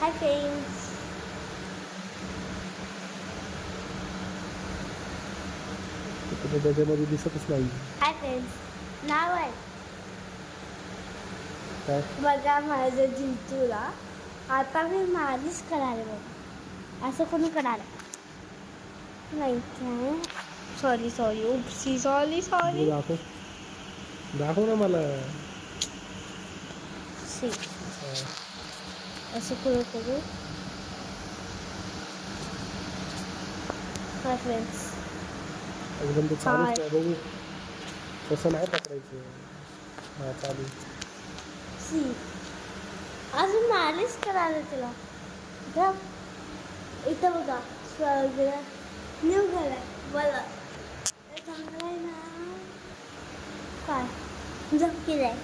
Hi friends. त्याच्यामध्ये दिसतच नाही. Hi friends. नाव आहे काय बघा माझं जिंतूला. आता मी मालिश करायला बघा. असं कोणी करायला नाही काय. सॉरी उपसी सॉरी दाखव दाखव ना मला. सी असं करू हाय फ्रेंड्स. एकदम ते चालूच हाय नाही बघू. तसं नाही पकडायचं. हा चालू. सी अजून मालिश करायला तिला. इथं बघा सगळं न्यू घर आहे मला. चांगलं आहे ना. काय झपकी आहे.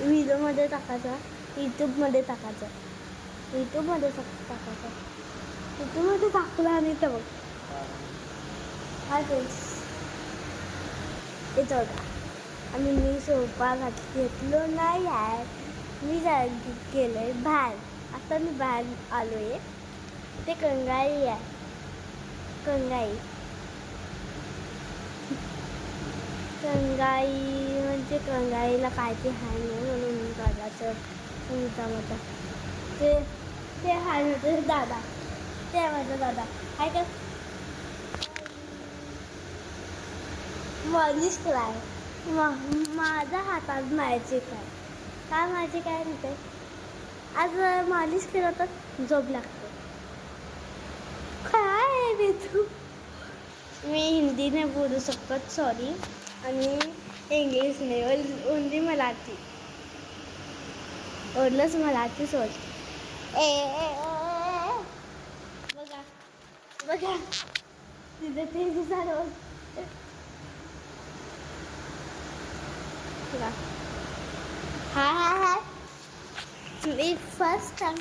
व्हिडिओमध्ये टाकायचा. यूट्यूबमध्ये टाकायचा. यूट्यूबमध्ये टाकला आणि तर बघ. Hi friends. इथं बघा आणि मी सोफा घेतलो नाही आहे. मी गेलो आहे बाहेर. आता मी बाहेर आलो आहे. ते कंगाई आहे. कंगाई म्हणजे कंगाईला काय ते हाय नाही म्हणून दादाचं तुमचा ते ते हाय होते दादा. ते माझा दादा हाय का. मालिश कराय माझ्या हातात मॅजिक आहे. काय मॅजिक आहे म्हणते. आज मालिश केलं तर झोप लागते. काय रे तू. मी हिंदी नाही बोलू शकत सॉरी. आणि इंग्लिश नाही ओनली मराठी. ओनलंच मराठी सॉरी. बघा तिथे ते झालं. हाय मी फर्स्ट टाइम